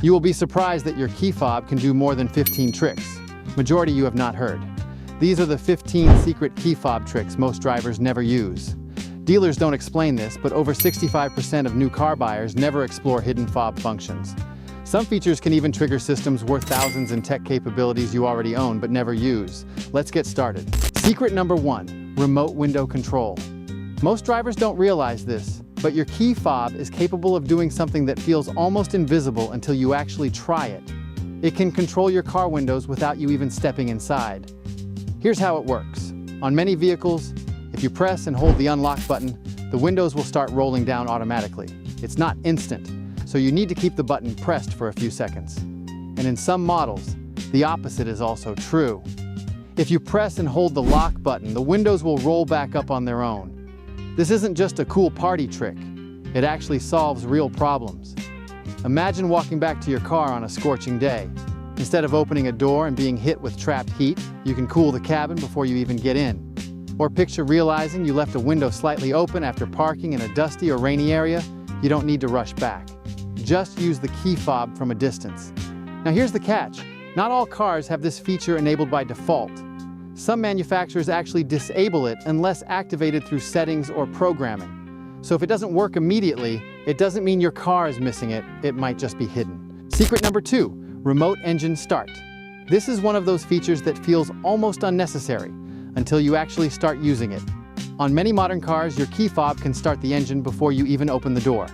You will be surprised that your key fob can do more than 15 tricks. Majority you have not heard. These are the 15 secret key fob tricks most drivers never use. Dealers don't explain this, but over 65% of new car buyers never explore hidden fob functions. Some features can even trigger systems worth thousands in tech capabilities you already own but never use. Let's get started. Secret number 1, remote window control. Most drivers don't realize this, but your key fob is capable of doing something that feels almost invisible until you actually try it. It can control your car windows without you even stepping inside. Here's how it works. On many vehicles, if you press and hold the unlock button, the windows will start rolling down automatically. It's not instant, so you need to keep the button pressed for a few seconds. And in some models, the opposite is also true. If you press and hold the lock button, the windows will roll back up on their own. This isn't just a cool party trick. It actually solves real problems. Imagine walking back to your car on a scorching day. Instead of opening a door and being hit with trapped heat, you can cool the cabin before you even get in. Or picture realizing you left a window slightly open after parking in a dusty or rainy area. You don't need to rush back. Just use the key fob from a distance. Now here's the catch. Not all cars have this feature enabled by default. Some manufacturers actually disable it unless activated through settings or programming. So if it doesn't work immediately, it doesn't mean your car is missing it. It might just be hidden. Secret number 2, remote engine start. This is one of those features that feels almost unnecessary until you actually start using it. On many modern cars, your key fob can start the engine before you even open the door.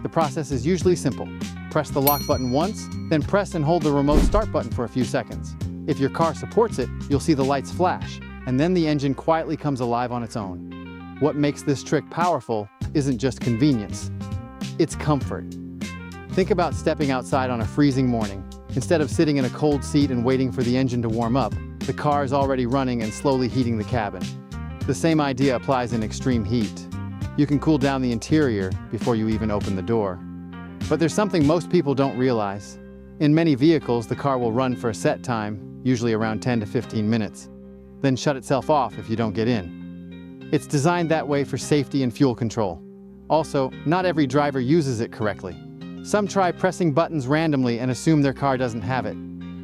The process is usually simple. Press the lock button once, then press and hold the remote start button for a few seconds. If your car supports it, you'll see the lights flash, and then the engine quietly comes alive on its own. What makes this trick powerful isn't just convenience, it's comfort. Think about stepping outside on a freezing morning. Instead of sitting in a cold seat and waiting for the engine to warm up, the car is already running and slowly heating the cabin. The same idea applies in extreme heat. You can cool down the interior before you even open the door. But there's something most people don't realize. In many vehicles, the car will run for a set time, usually around 10 to 15 minutes, then shut itself off if you don't get in. It's designed that way for safety and fuel control. Also, not every driver uses it correctly. Some try pressing buttons randomly and assume their car doesn't have it.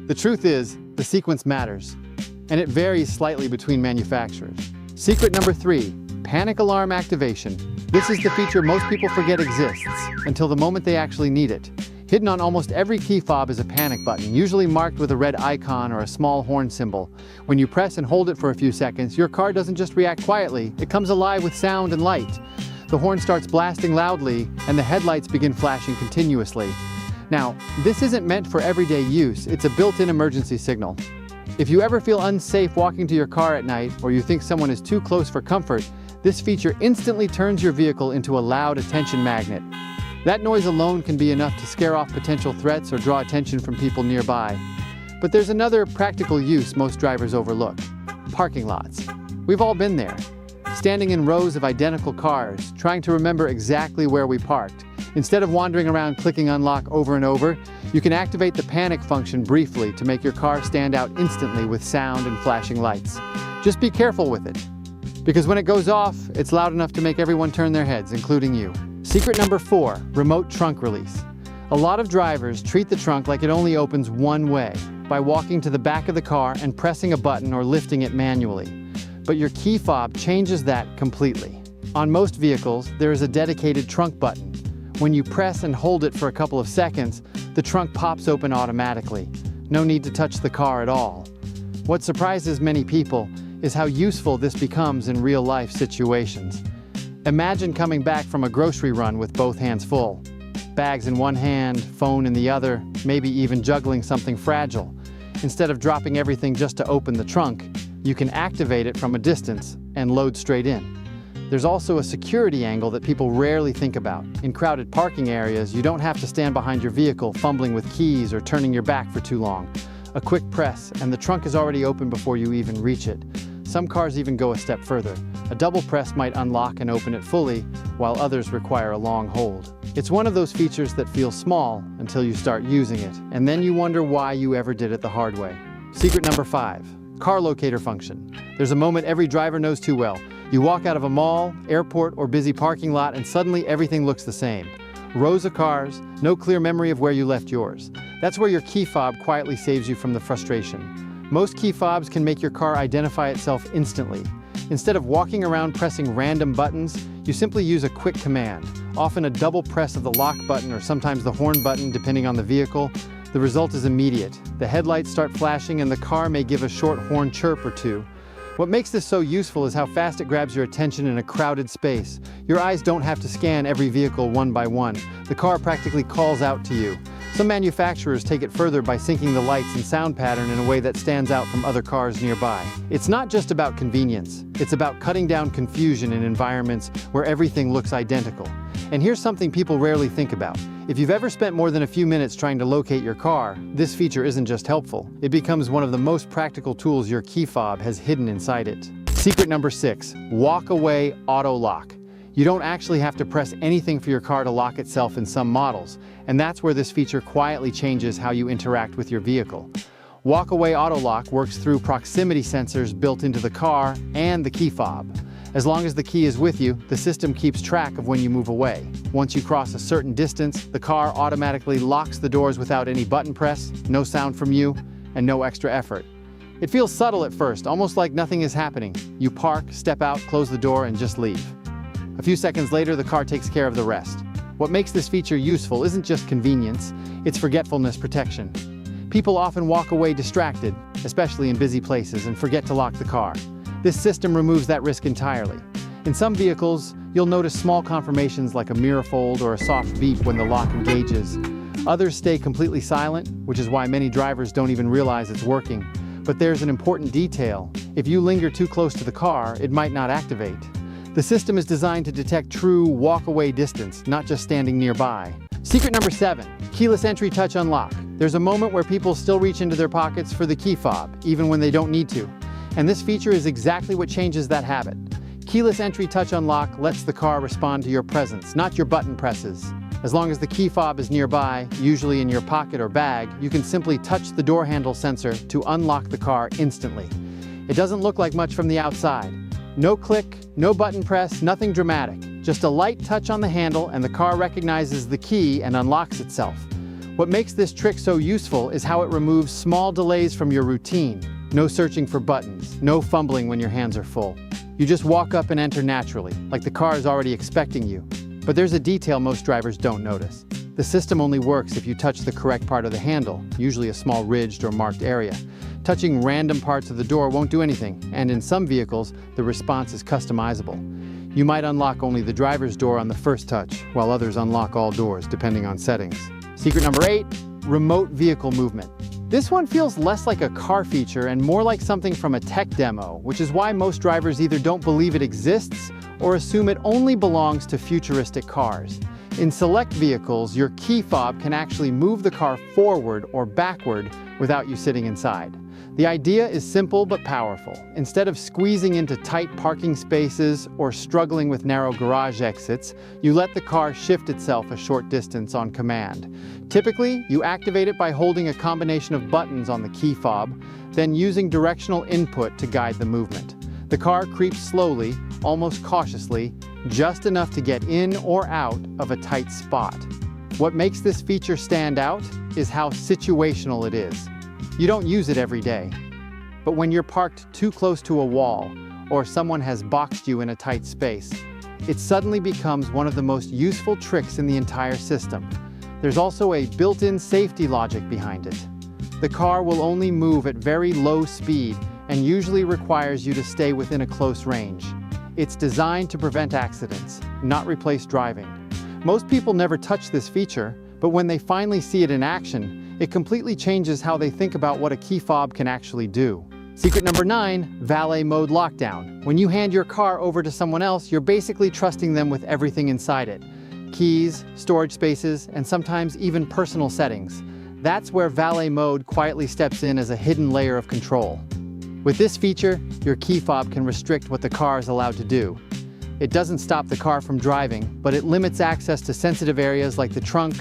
The truth is, the sequence matters, and it varies slightly between manufacturers. Secret number 3, panic alarm activation. This is the feature most people forget exists until the moment they actually need it. Hidden on almost every key fob is a panic button, usually marked with a red icon or a small horn symbol. When you press and hold it for a few seconds, your car doesn't just react quietly, it comes alive with sound and light. The horn starts blasting loudly, and the headlights begin flashing continuously. Now, this isn't meant for everyday use, it's a built-in emergency signal. If you ever feel unsafe walking to your car at night, or you think someone is too close for comfort, this feature instantly turns your vehicle into a loud attention magnet. That noise alone can be enough to scare off potential threats or draw attention from people nearby. But there's another practical use most drivers overlook: parking lots. We've all been there, standing in rows of identical cars, trying to remember exactly where we parked. Instead of wandering around clicking unlock over and over, you can activate the panic function briefly to make your car stand out instantly with sound and flashing lights. Just be careful with it, because when it goes off, it's loud enough to make everyone turn their heads, including you. Secret number 4, remote trunk release. A lot of drivers treat the trunk like it only opens one way, by walking to the back of the car and pressing a button or lifting it manually. But your key fob changes that completely. On most vehicles, there is a dedicated trunk button. When you press and hold it for a couple of seconds, the trunk pops open automatically. No need to touch the car at all. What surprises many people is how useful this becomes in real-life situations. Imagine coming back from a grocery run with both hands full. Bags in one hand, phone in the other, maybe even juggling something fragile. Instead of dropping everything just to open the trunk, you can activate it from a distance and load straight in. There's also a security angle that people rarely think about. In crowded parking areas, you don't have to stand behind your vehicle fumbling with keys or turning your back for too long. A quick press, and the trunk is already open before you even reach it. Some cars even go a step further. A double press might unlock and open it fully, while others require a long hold. It's one of those features that feels small until you start using it, and then you wonder why you ever did it the hard way. Secret number 5, car locator function. There's a moment every driver knows too well. You walk out of a mall, airport, or busy parking lot, and suddenly everything looks the same. Rows of cars, no clear memory of where you left yours. That's where your key fob quietly saves you from the frustration. Most key fobs can make your car identify itself instantly. Instead of walking around pressing random buttons, you simply use a quick command, often a double press of the lock button or sometimes the horn button depending on the vehicle. The result is immediate. The headlights start flashing and the car may give a short horn chirp or two. What makes this so useful is how fast it grabs your attention in a crowded space. Your eyes don't have to scan every vehicle one by one. The car practically calls out to you. Some manufacturers take it further by syncing the lights and sound pattern in a way that stands out from other cars nearby. It's not just about convenience. It's about cutting down confusion in environments where everything looks identical. And here's something people rarely think about. If you've ever spent more than a few minutes trying to locate your car, this feature isn't just helpful. It becomes one of the most practical tools your key fob has hidden inside it. Secret number 6, walk away auto lock. You don't actually have to press anything for your car to lock itself in some models, and that's where this feature quietly changes how you interact with your vehicle. Walk-away auto lock works through proximity sensors built into the car and the key fob. As long as the key is with you, the system keeps track of when you move away. Once you cross a certain distance, the car automatically locks the doors without any button press, no sound from you, and no extra effort. It feels subtle at first, almost like nothing is happening. You park, step out, close the door, and just leave. A few seconds later, the car takes care of the rest. What makes this feature useful isn't just convenience, it's forgetfulness protection. People often walk away distracted, especially in busy places, and forget to lock the car. This system removes that risk entirely. In some vehicles, you'll notice small confirmations like a mirror fold or a soft beep when the lock engages. Others stay completely silent, which is why many drivers don't even realize it's working. But there's an important detail. If you linger too close to the car, it might not activate. The system is designed to detect true walk-away distance, not just standing nearby. Secret number 7, keyless entry touch unlock. There's a moment where people still reach into their pockets for the key fob, even when they don't need to. And this feature is exactly what changes that habit. Keyless entry touch unlock lets the car respond to your presence, not your button presses. As long as the key fob is nearby, usually in your pocket or bag, you can simply touch the door handle sensor to unlock the car instantly. It doesn't look like much from the outside. No click, no button press, nothing dramatic. Just a light touch on the handle and the car recognizes the key and unlocks itself. What makes this trick so useful is how it removes small delays from your routine. No searching for buttons, no fumbling when your hands are full. You just walk up and enter naturally, like the car is already expecting you. But there's a detail most drivers don't notice. The system only works if you touch the correct part of the handle, usually a small ridged or marked area. Touching random parts of the door won't do anything, and in some vehicles, the response is customizable. You might unlock only the driver's door on the first touch, while others unlock all doors, depending on settings. Secret number 8, remote vehicle movement. This one feels less like a car feature and more like something from a tech demo, which is why most drivers either don't believe it exists or assume it only belongs to futuristic cars. In select vehicles, your key fob can actually move the car forward or backward without you sitting inside. The idea is simple but powerful. Instead of squeezing into tight parking spaces or struggling with narrow garage exits, you let the car shift itself a short distance on command. Typically, you activate it by holding a combination of buttons on the key fob, then using directional input to guide the movement. The car creeps slowly, almost cautiously, just enough to get in or out of a tight spot. What makes this feature stand out is how situational it is. You don't use it every day. But when you're parked too close to a wall, or someone has boxed you in a tight space, it suddenly becomes one of the most useful tricks in the entire system. There's also a built-in safety logic behind it. The car will only move at very low speed and usually requires you to stay within a close range. It's designed to prevent accidents, not replace driving. Most people never touch this feature, but when they finally see it in action, it completely changes how they think about what a key fob can actually do. Secret number 9, valet mode lockdown. When you hand your car over to someone else, you're basically trusting them with everything inside it. Keys, storage spaces, and sometimes even personal settings. That's where valet mode quietly steps in as a hidden layer of control. With this feature, your key fob can restrict what the car is allowed to do. It doesn't stop the car from driving, but it limits access to sensitive areas like the trunk,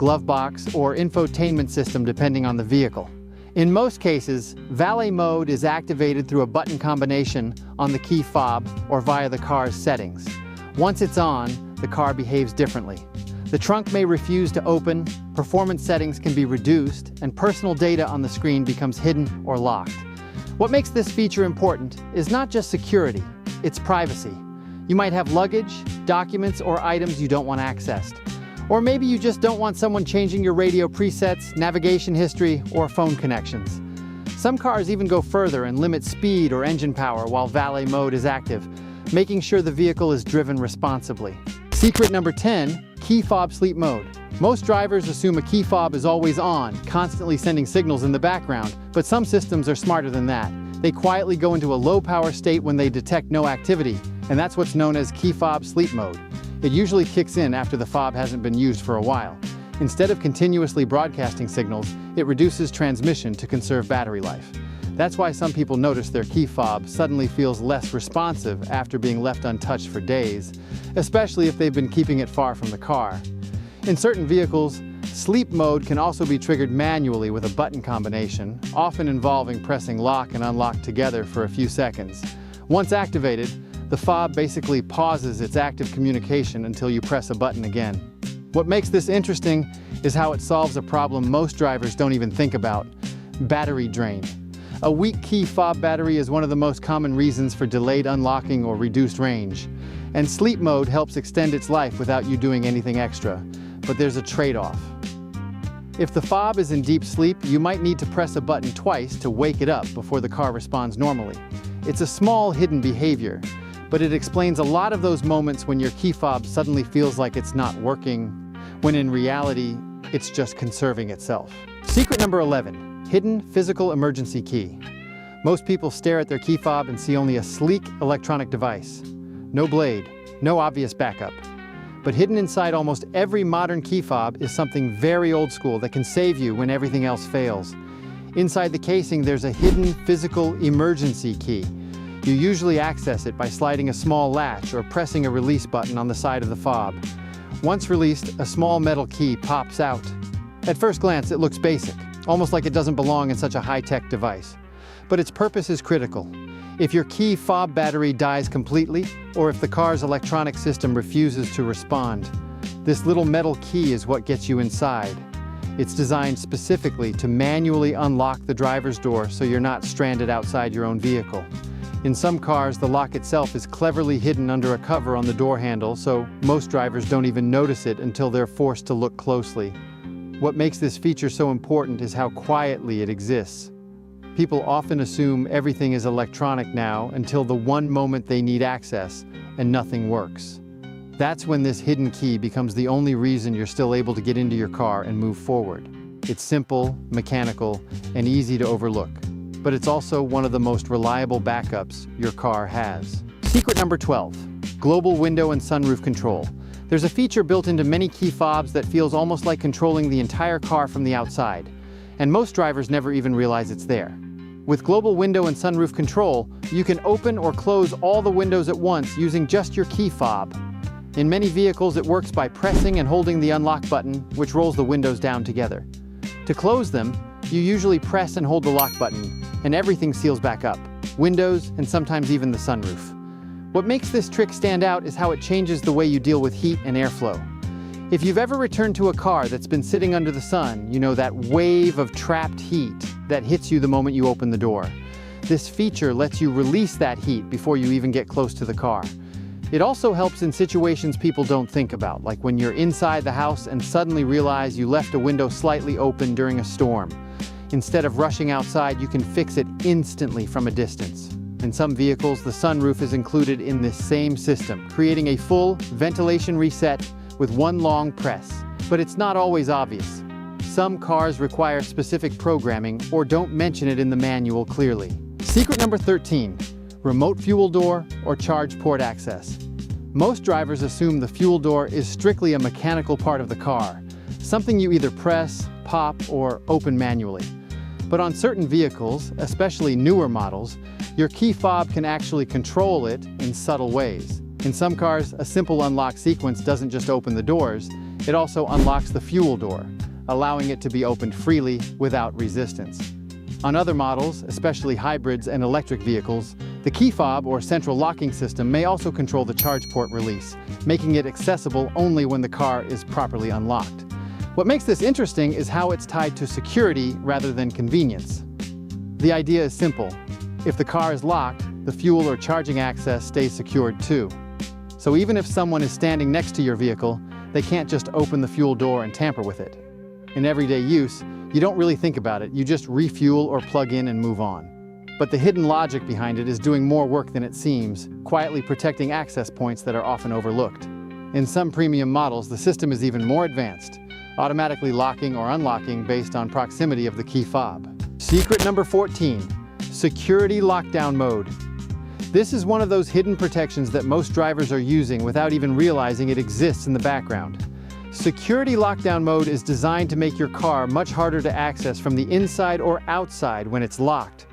glove box, or infotainment system depending on the vehicle. In most cases, valet mode is activated through a button combination on the key fob or via the car's settings. Once it's on, the car behaves differently. The trunk may refuse to open, performance settings can be reduced, and personal data on the screen becomes hidden or locked. What makes this feature important is not just security, it's privacy. You might have luggage, documents, or items you don't want accessed. Or maybe you just don't want someone changing your radio presets, navigation history, or phone connections. Some cars even go further and limit speed or engine power while valet mode is active, making sure the vehicle is driven responsibly. Secret number 10, key fob sleep mode. Most drivers assume a key fob is always on, constantly sending signals in the background, but some systems are smarter than that. They quietly go into a low power state when they detect no activity, and that's what's known as key fob sleep mode. It usually kicks in after the fob hasn't been used for a while. Instead of continuously broadcasting signals, it reduces transmission to conserve battery life. That's why some people notice their key fob suddenly feels less responsive after being left untouched for days, especially if they've been keeping it far from the car. In certain vehicles, sleep mode can also be triggered manually with a button combination, often involving pressing lock and unlock together for a few seconds. Once activated, the fob basically pauses its active communication until you press a button again. What makes this interesting is how it solves a problem most drivers don't even think about: battery drain. A weak key fob battery is one of the most common reasons for delayed unlocking or reduced range. And sleep mode helps extend its life without you doing anything extra. But there's a trade-off. If the fob is in deep sleep, you might need to press a button twice to wake it up before the car responds normally. It's a small hidden behavior, but it explains a lot of those moments when your key fob suddenly feels like it's not working, when in reality, it's just conserving itself. Secret number 11, hidden physical emergency key. Most people stare at their key fob and see only a sleek electronic device. No blade, no obvious backup. But hidden inside almost every modern key fob is something very old school that can save you when everything else fails. Inside the casing, there's a hidden physical emergency key. You usually access it by sliding a small latch or pressing a release button on the side of the fob. Once released, a small metal key pops out. At first glance, it looks basic, almost like it doesn't belong in such a high-tech device. But its purpose is critical. If your key fob battery dies completely, or if the car's electronic system refuses to respond, this little metal key is what gets you inside. It's designed specifically to manually unlock the driver's door so you're not stranded outside your own vehicle. In some cars, the lock itself is cleverly hidden under a cover on the door handle, so most drivers don't even notice it until they're forced to look closely. What makes this feature so important is how quietly it exists. People often assume everything is electronic now until the one moment they need access and nothing works. That's when this hidden key becomes the only reason you're still able to get into your car and move forward. It's simple, mechanical, and easy to overlook, but it's also one of the most reliable backups your car has. Secret number 12, global window and sunroof control. There's a feature built into many key fobs that feels almost like controlling the entire car from the outside, and most drivers never even realize it's there. With global window and sunroof control, you can open or close all the windows at once using just your key fob. In many vehicles, it works by pressing and holding the unlock button, which rolls the windows down together. To close them, you usually press and hold the lock button, and everything seals back up, windows and sometimes even the sunroof. What makes this trick stand out is how it changes the way you deal with heat and airflow. If you've ever returned to a car that's been sitting under the sun, you know that wave of trapped heat that hits you the moment you open the door. This feature lets you release that heat before you even get close to the car. It also helps in situations people don't think about, like when you're inside the house and suddenly realize you left a window slightly open during a storm. Instead of rushing outside, you can fix it instantly from a distance. In some vehicles, the sunroof is included in this same system, creating a full ventilation reset with one long press. But it's not always obvious. Some cars require specific programming or don't mention it in the manual clearly. Secret number 13, remote fuel door or charge port access. Most drivers assume the fuel door is strictly a mechanical part of the car, something you either press, pop, or open manually. But on certain vehicles, especially newer models, your key fob can actually control it in subtle ways. In some cars, a simple unlock sequence doesn't just open the doors, it also unlocks the fuel door, allowing it to be opened freely without resistance. On other models, especially hybrids and electric vehicles, The key fob, or central locking system, may also control the charge port release, making it accessible only when the car is properly unlocked. What makes this interesting is how it's tied to security rather than convenience. The idea is simple. If the car is locked, the fuel or charging access stays secured too. So even if someone is standing next to your vehicle, they can't just open the fuel door and tamper with it. In everyday use, you don't really think about it, you just refuel or plug in and move on. But the hidden logic behind it is doing more work than it seems, quietly protecting access points that are often overlooked. In some premium models, the system is even more advanced, automatically locking or unlocking based on proximity of the key fob. Secret number 14, security lockdown mode. This is one of those hidden protections that most drivers are using without even realizing it exists in the background. Security lockdown mode is designed to make your car much harder to access from the inside or outside when it's locked.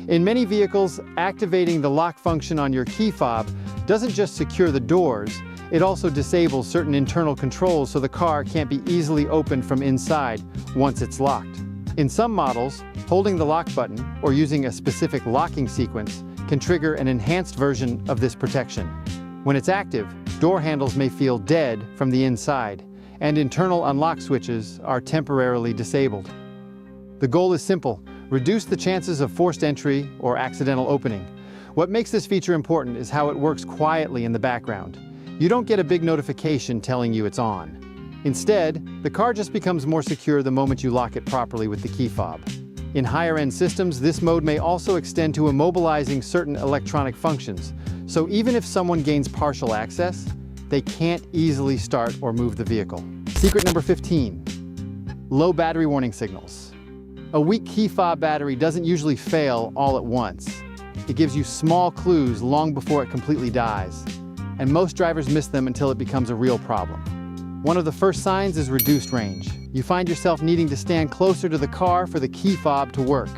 In many vehicles, activating the lock function on your key fob doesn't just secure the doors, it also disables certain internal controls so the car can't be easily opened from inside once it's locked. In some models, holding the lock button or using a specific locking sequence can trigger an enhanced version of this protection. When it's active, door handles may feel dead from the inside, and internal unlock switches are temporarily disabled. The goal is simple: reduce the chances of forced entry or accidental opening. What makes this feature important is how it works quietly in the background. You don't get a big notification telling you it's on. Instead, the car just becomes more secure the moment you lock it properly with the key fob. In higher-end systems, this mode may also extend to immobilizing certain electronic functions, so even if someone gains partial access, they can't easily start or move the vehicle. Secret number 15, low battery warning signals. A weak key fob battery doesn't usually fail all at once. It gives you small clues long before it completely dies, and most drivers miss them until it becomes a real problem. One of the first signs is reduced range. You find yourself needing to stand closer to the car for the key fob to work.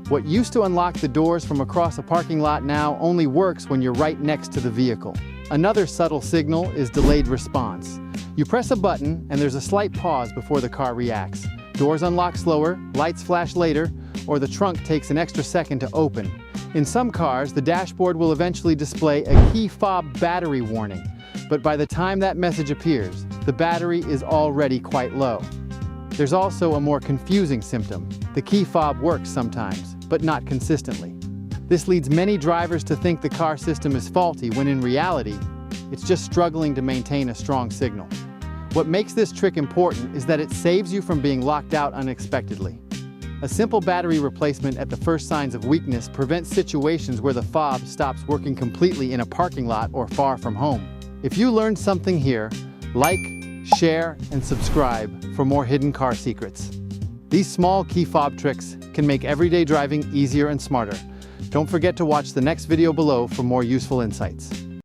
What used to unlock the doors from across a parking lot now only works when you're right next to the vehicle. Another subtle signal is delayed response. You press a button and there's a slight pause before the car reacts. Doors unlock slower, lights flash later, or the trunk takes an extra second to open. In some cars, the dashboard will eventually display a key fob battery warning, but by the time that message appears, the battery is already quite low. There's also a more confusing symptom. The key fob works sometimes, but not consistently. This leads many drivers to think the car system is faulty when in reality, it's just struggling to maintain a strong signal. What makes this trick important is that it saves you from being locked out unexpectedly. A simple battery replacement at the first signs of weakness prevents situations where the fob stops working completely in a parking lot or far from home. If you learned something here, like, share, and subscribe for more hidden car secrets. These small key fob tricks can make everyday driving easier and smarter. Don't forget to watch the next video below for more useful insights.